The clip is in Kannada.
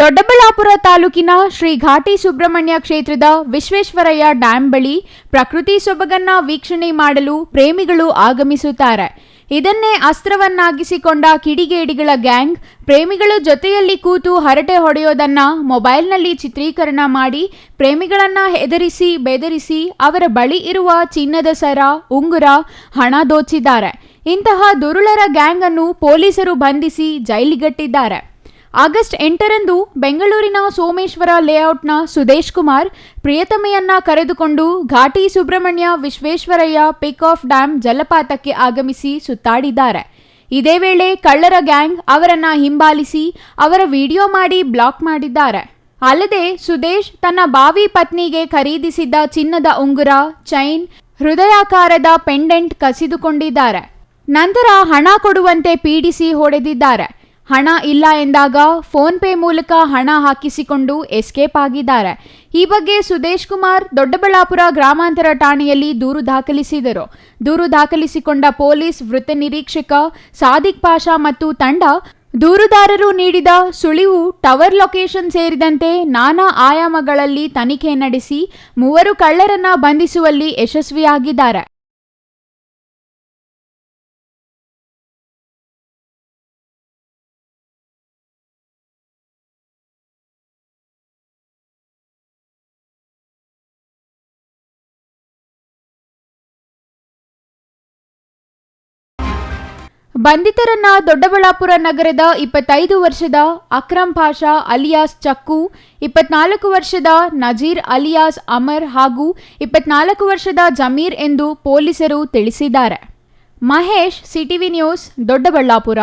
ದೊಡ್ಡಬಳ್ಳಾಪುರ ತಾಲೂಕಿನ ಶ್ರೀ ಘಾಟಿ ಸುಬ್ರಹ್ಮಣ್ಯ ಕ್ಷೇತ್ರದ ವಿಶ್ವೇಶ್ವರಯ್ಯ ಡ್ಯಾಂ ಬಳಿ ಪ್ರಕೃತಿ ಸೊಬಗನ್ನ ವೀಕ್ಷಣೆ ಮಾಡಲು ಪ್ರೇಮಿಗಳು ಆಗಮಿಸುತ್ತಾರೆ. ಇದನ್ನೇ ಅಸ್ತ್ರವನ್ನಾಗಿಸಿಕೊಂಡ ಕಿಡಿಗೇಡಿಗಳ ಗ್ಯಾಂಗ್ ಪ್ರೇಮಿಗಳು ಜೊತೆಯಲ್ಲಿ ಕೂತು ಹರಟೆ ಹೊಡೆಯೋದನ್ನ ಮೊಬೈಲ್ನಲ್ಲಿ ಚಿತ್ರೀಕರಣ ಮಾಡಿ ಪ್ರೇಮಿಗಳನ್ನ ಹೆದರಿಸಿ ಬೆದರಿಸಿ ಅವರ ಬಳಿ ಇರುವ ಚಿನ್ನದ ಸರ, ಉಂಗುರ, ಹಣ ದೋಚಿದ್ದಾರೆ. ಇಂತಹ ದುರುಳರ ಗ್ಯಾಂಗ್ ಅನ್ನು ಪೊಲೀಸರು ಬಂಧಿಸಿ ಜೈಲಿಗಟ್ಟಿದ್ದಾರೆ. ಆಗಸ್ಟ್ 8ರಂದು ಬೆಂಗಳೂರಿನ ಸೋಮೇಶ್ವರ ಲೇಔಟ್ನ ಸುದೇಶ್ ಕುಮಾರ್ ಪ್ರಿಯತಮೆಯನ್ನ ಕರೆದುಕೊಂಡು ಘಾಟಿ ಸುಬ್ರಹ್ಮಣ್ಯ ವಿಶ್ವೇಶ್ವರಯ್ಯ ಪಿಕ್ ಆಫ್ ಡ್ಯಾಂ ಜಲಪಾತಕ್ಕೆ ಆಗಮಿಸಿ ಸುತ್ತಾಡಿದ್ದಾರೆ. ಇದೇ ವೇಳೆ ಕಳ್ಳರ ಗ್ಯಾಂಗ್ ಅವರನ್ನ ಹಿಂಬಾಲಿಸಿ ಅವರ ವಿಡಿಯೋ ಮಾಡಿ ಬ್ಲಾಕ್ ಮಾಡಿದ್ದಾರೆ. ಅಲ್ಲದೆ ಸುದೇಶ್ ತನ್ನ ಬಾವಿ ಪತ್ನಿಗೆ ಖರೀದಿಸಿದ್ದ ಚಿನ್ನದ ಉಂಗುರ, ಚೈನ್, ಹೃದಯಾಕಾರದ ಪೆಂಡೆಂಟ್ ಕಸಿದುಕೊಂಡಿದ್ದಾರೆ. ನಂತರ ಹಣ ಕೊಡುವಂತೆ ಪೀಡಿಸಿ ಹೊಡೆದಿದ್ದಾರೆ. ಹಣ ಇಲ್ಲ ಎಂದಾಗ ಫೋನ್ ಪೇ ಮೂಲಕ ಹಣ ಹಾಕಿಸಿಕೊಂಡು ಎಸ್ಕೇಪ್ ಆಗಿದ್ದಾರೆ. ಈ ಬಗ್ಗೆ ಸುದೇಶ್ ಕುಮಾರ್ ದೊಡ್ಡಬಳ್ಳಾಪುರ ಗ್ರಾಮಾಂತರ ಠಾಣೆಯಲ್ಲಿ ದೂರು ದಾಖಲಿಸಿದರು. ದೂರು ದಾಖಲಿಸಿಕೊಂಡ ಪೊಲೀಸ್ ವೃತ್ತ ನಿರೀಕ್ಷಕ ಸಾದಿಕ್ ಪಾಷಾ ಮತ್ತು ತಂಡ ದೂರುದಾರರು ನೀಡಿದ ಸುಳಿವು, ಟವರ್ ಲೊಕೇಶನ್ ಸೇರಿದಂತೆ ನಾನಾ ಆಯಾಮಗಳಲ್ಲಿ ತನಿಖೆ ನಡೆಸಿ 3 ಕಳ್ಳರನ್ನ ಬಂಧಿಸುವಲ್ಲಿ ಯಶಸ್ವಿಯಾಗಿದ್ದಾರೆ. ಬಂಧಿತರನ್ನ ದೊಡ್ಡಬಳ್ಳಾಪುರ ನಗರದ 25 ವರ್ಷದ ಅಕ್ರಮ್ ಪಾಷಾ ಅಲಿಯಾಸ್ ಚಕ್ಕು, 24 ವರ್ಷದ ನಜೀರ್ ಅಲಿಯಾಸ್ ಅಮರ್ ಹಾಗೂ 24 ವರ್ಷದ ಜಮೀರ್ ಎಂದು ಪೊಲೀಸರು ತಿಳಿಸಿದ್ದಾರೆ. Mahesh, CTV news, Doddaballapura.